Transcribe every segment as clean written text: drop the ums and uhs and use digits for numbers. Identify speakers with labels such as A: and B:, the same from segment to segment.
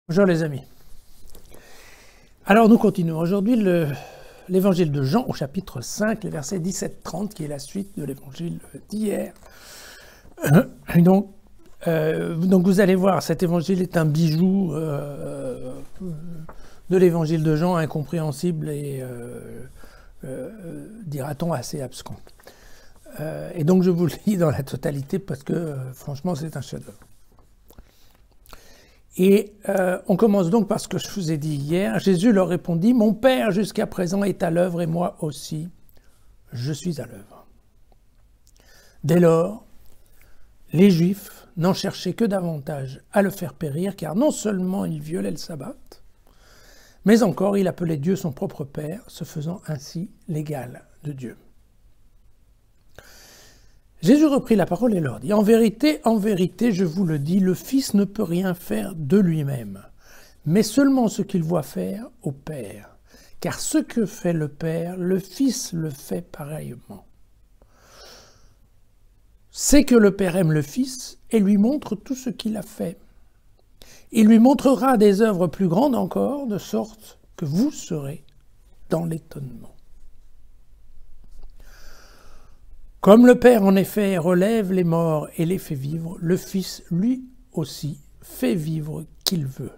A: Bonjour les amis. Alors nous continuons aujourd'hui l'évangile de Jean au chapitre 5, les versets 17-30, qui est la suite de l'évangile d'hier. Donc vous allez voir, cet évangile est un bijou de l'évangile de Jean, incompréhensible et, dira-t-on, assez abscon. Et donc je vous le lis dans la totalité parce que franchement c'est un chef-d'œuvre. Et on commence donc par ce que je vous ai dit hier. Jésus leur répondit, « Mon Père jusqu'à présent est à l'œuvre et moi aussi, je suis à l'œuvre. » Dès lors, les Juifs n'en cherchaient que davantage à le faire périr, car non seulement il violait le sabbat, mais encore il appelait Dieu son propre Père, se faisant ainsi l'égal de Dieu. Jésus reprit la parole et leur dit, « en vérité, je vous le dis, le Fils ne peut rien faire de lui-même, mais seulement ce qu'il voit faire au Père. Car ce que fait le Père, le Fils le fait pareillement. C'est que le Père aime le Fils et lui montre tout ce qu'il a fait. Il lui montrera des œuvres plus grandes encore, de sorte que vous serez dans l'étonnement. Comme le Père, en effet, relève les morts et les fait vivre, le Fils, lui aussi, fait vivre qu'il veut.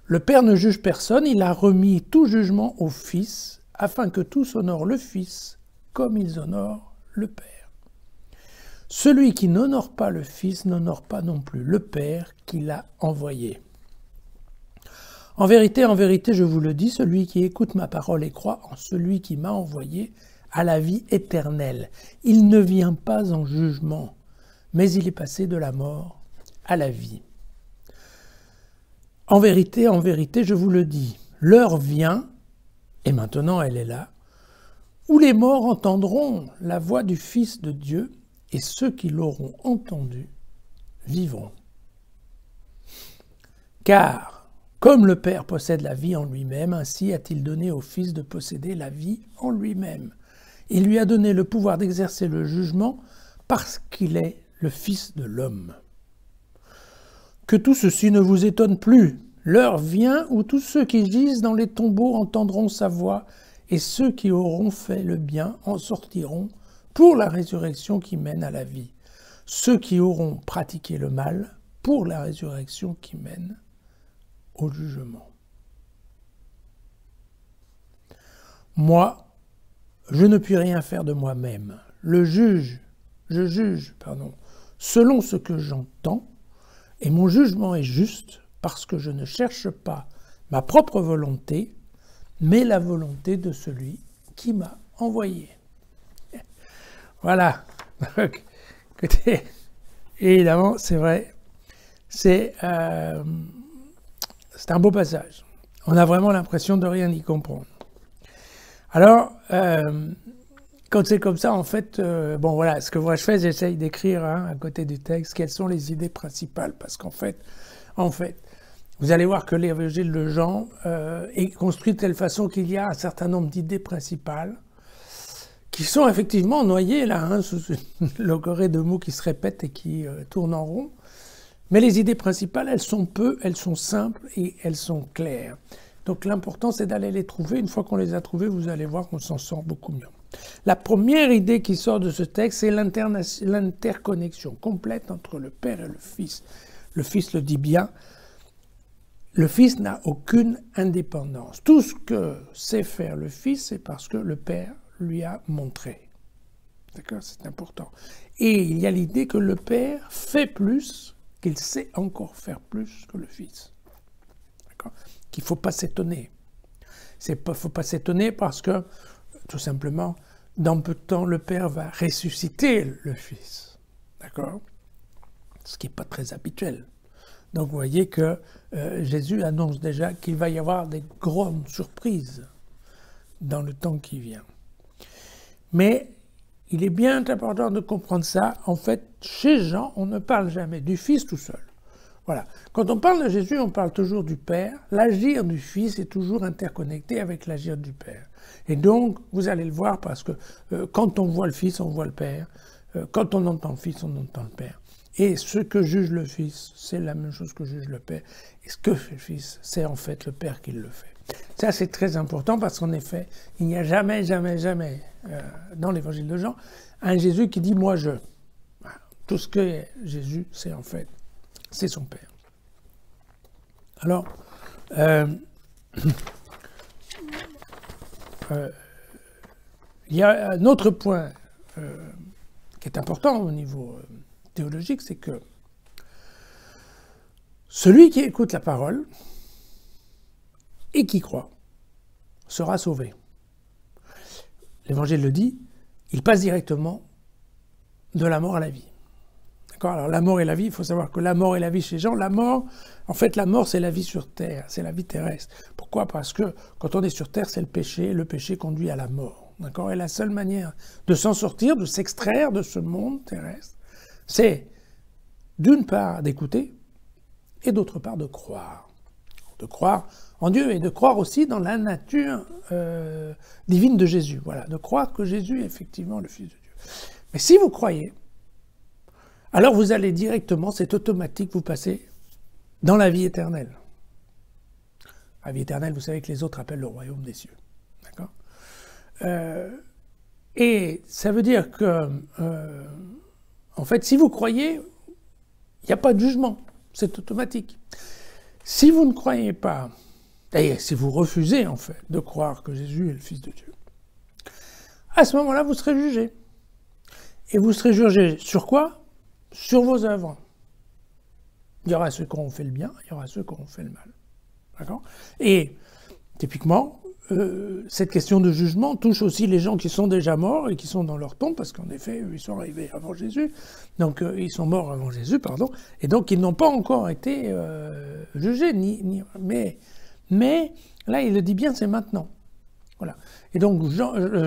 A: Le Père ne juge personne, il a remis tout jugement au Fils, afin que tous honorent le Fils comme ils honorent le Père. Celui qui n'honore pas le Fils n'honore pas non plus le Père qui l'a envoyé. En vérité, je vous le dis, celui qui écoute ma parole et croit en celui qui m'a envoyé, à la vie éternelle. Il ne vient pas en jugement, mais il est passé de la mort à la vie. En vérité, je vous le dis, l'heure vient, et maintenant elle est là, où les morts entendront la voix du Fils de Dieu, et ceux qui l'auront entendu vivront. Car, comme le Père possède la vie en lui-même, ainsi a-t-il donné au Fils de posséder la vie en lui-même. Il lui a donné le pouvoir d'exercer le jugement parce qu'il est le Fils de l'homme. Que tout ceci ne vous étonne plus. L'heure vient où tous ceux qui gisent dans les tombeaux entendront sa voix, et ceux qui auront fait le bien en sortiront pour la résurrection qui mène à la vie. Ceux qui auront pratiqué le mal pour la résurrection qui mène au jugement. Moi, je ne puis rien faire de moi-même. Je juge, selon ce que j'entends, et mon jugement est juste parce que je ne cherche pas ma propre volonté, mais la volonté de celui qui m'a envoyé. » Voilà. Écoutez, évidemment, c'est vrai, c'est un beau passage. On a vraiment l'impression de rien y comprendre. Alors, quand c'est comme ça, en fait, bon voilà, ce que moi je fais, j'essaye d'écrire à côté du texte quelles sont les idées principales, parce qu'en fait, vous allez voir que l'évangile de Jean est construit de telle façon qu'il y a un certain nombre d'idées principales qui sont effectivement noyées là, sous une logorée de mots qui se répètent et qui tournent en rond. Mais les idées principales, elles sont simples et elles sont claires. Donc l'important, c'est d'aller les trouver. Une fois qu'on les a trouvées, vous allez voir qu'on s'en sort beaucoup mieux. La première idée qui sort de ce texte, c'est l'interconnexion complète entre le Père et le Fils. Le Fils le dit bien, le Fils n'a aucune indépendance. Tout ce que sait faire le Fils, c'est parce que le Père lui a montré. D'accord ? C'est important. Et il y a l'idée que le Père fait plus, qu'il sait encore faire plus que le Fils. D'accord ? Qu'il ne faut pas s'étonner. Il ne faut pas s'étonner parce que, tout simplement, dans peu de temps, le Père va ressusciter le Fils. D'accord ? Ce qui n'est pas très habituel. Donc vous voyez que Jésus annonce déjà qu'il va y avoir des grandes surprises dans le temps qui vient. Mais il est bien important de comprendre ça. En fait, chez Jean, on ne parle jamais du Fils tout seul. Voilà. Quand on parle de Jésus, on parle toujours du Père. L'agir du Fils est toujours interconnecté avec l'agir du Père. Et donc, vous allez le voir parce que quand on voit le Fils, on voit le Père. Quand on entend le Fils, on entend le Père. Et ce que juge le Fils, c'est la même chose que juge le Père. Et ce que fait le Fils, c'est en fait le Père qui le fait. Ça, c'est très important parce qu'en effet, il n'y a jamais dans l'évangile de Jean, un Jésus qui dit « moi je ». Tout ce que Jésus, c'est en fait, c'est son Père. Alors, il y a un autre point qui est important au niveau théologique, c'est que celui qui écoute la parole et qui croit sera sauvé. L'Évangile le dit, il passe directement de la mort à la vie. D'accord ? Alors la mort et la vie, il faut savoir que la mort et la vie chez Jean, la mort, en fait la mort c'est la vie sur terre, c'est la vie terrestre. Pourquoi ? Parce que quand on est sur terre, c'est le péché conduit à la mort. D'accord ? Et la seule manière de s'en sortir, de s'extraire de ce monde terrestre, c'est d'une part d'écouter et d'autre part de croire. De croire en Dieu et de croire aussi dans la nature divine de Jésus. Voilà, de croire que Jésus est effectivement le Fils de Dieu. Mais si vous croyez, alors vous allez directement, c'est automatique, vous passez dans la vie éternelle. La vie éternelle, vous savez que les autres appellent le royaume des cieux. D'accord ? Et ça veut dire que, en fait, si vous croyez, il n'y a pas de jugement, c'est automatique. Si vous ne croyez pas, et si vous refusez, en fait, de croire que Jésus est le Fils de Dieu, à ce moment-là, vous serez jugé. Et vous serez jugé sur quoi ? Sur vos œuvres. Il y aura ceux qui auront fait le bien, il y aura ceux qui auront fait le mal. D'accord ? Et typiquement, cette question de jugement touche aussi les gens qui sont déjà morts et qui sont dans leur tombe, parce qu'en effet, ils sont arrivés avant Jésus, donc ils sont morts avant Jésus, pardon, et donc ils n'ont pas encore été jugés, mais là, il le dit bien, c'est maintenant. Voilà. Et donc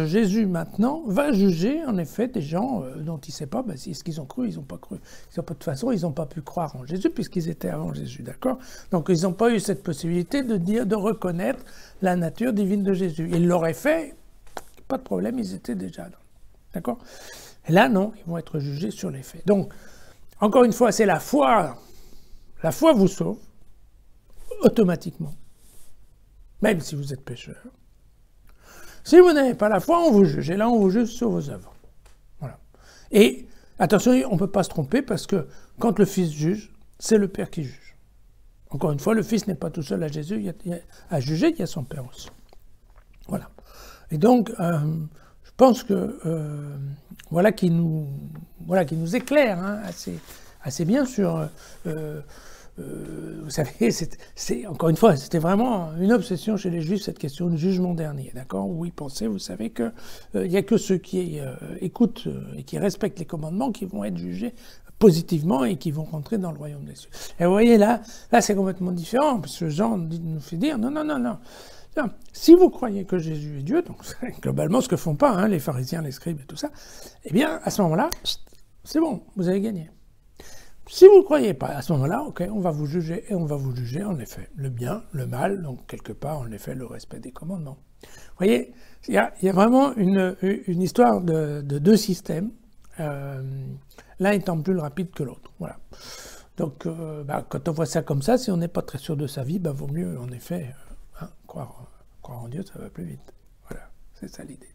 A: Jésus maintenant va juger en effet des gens dont il ne sait pas est-ce qu'ils ont cru, ils n'ont pas cru. De toute façon, ils n'ont pas pu croire en Jésus puisqu'ils étaient avant Jésus, d'accord ? Donc ils n'ont pas eu cette possibilité de reconnaître la nature divine de Jésus. Ils l'auraient fait, pas de problème, ils étaient déjà là, d'accord ? Et là, non, ils vont être jugés sur les faits. Donc, encore une fois, c'est la foi. La foi vous sauve automatiquement, même si vous êtes pécheur. Si vous n'avez pas la foi, on vous juge. Et là, on vous juge sur vos œuvres. Voilà. Et attention, on ne peut pas se tromper parce que quand le Fils juge, c'est le Père qui juge. Encore une fois, le Fils n'est pas tout seul à juger, il y a son Père aussi. Voilà. Et donc, je pense que voilà qui nous éclaire assez bien sur... vous savez, encore une fois, c'était vraiment une obsession chez les Juifs, cette question du jugement dernier, d'accord ? Où ils pensaient, vous savez, qu'il n'y a que ceux qui écoutent et qui respectent les commandements qui vont être jugés positivement et qui vont rentrer dans le royaume des cieux. Et vous voyez, là c'est complètement différent, parce que Jean nous fait dire, non. Si vous croyez que Jésus est Dieu, donc c'est globalement ce que font pas les pharisiens, les scribes et tout ça, eh bien, à ce moment-là, c'est bon, vous avez gagné. Si vous ne croyez pas, à ce moment-là, ok, on va vous juger, et on va vous juger, en effet, le bien, le mal, donc quelque part, en effet, le respect des commandements. Vous voyez, il y a vraiment une histoire de deux systèmes, l'un étant plus rapide que l'autre. Voilà. Donc, quand on voit ça comme ça, si on n'est pas très sûr de sa vie, vaut mieux, en effet, croire en Dieu, ça va plus vite. Voilà, c'est ça l'idée.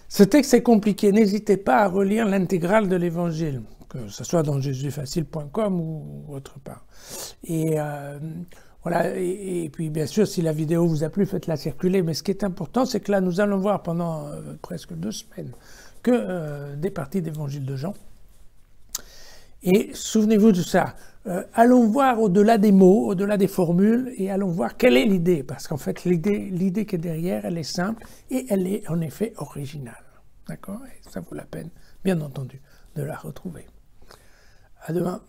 A: Ce texte est compliqué, n'hésitez pas à relire l'intégrale de l'Évangile, que ce soit dans jésusfacile.com ou autre part. Et voilà, et puis bien sûr, si la vidéo vous a plu, faites-la circuler. Mais ce qui est important, c'est que là, nous allons voir pendant presque 2 semaines que des parties d'Évangile de Jean. Et souvenez-vous de ça. Allons voir au-delà des mots, au-delà des formules, et allons voir quelle est l'idée. Parce qu'en fait, l'idée qui est derrière, elle est simple et elle est en effet originale. D'accord ? Et ça vaut la peine, bien entendu, de la retrouver. À demain.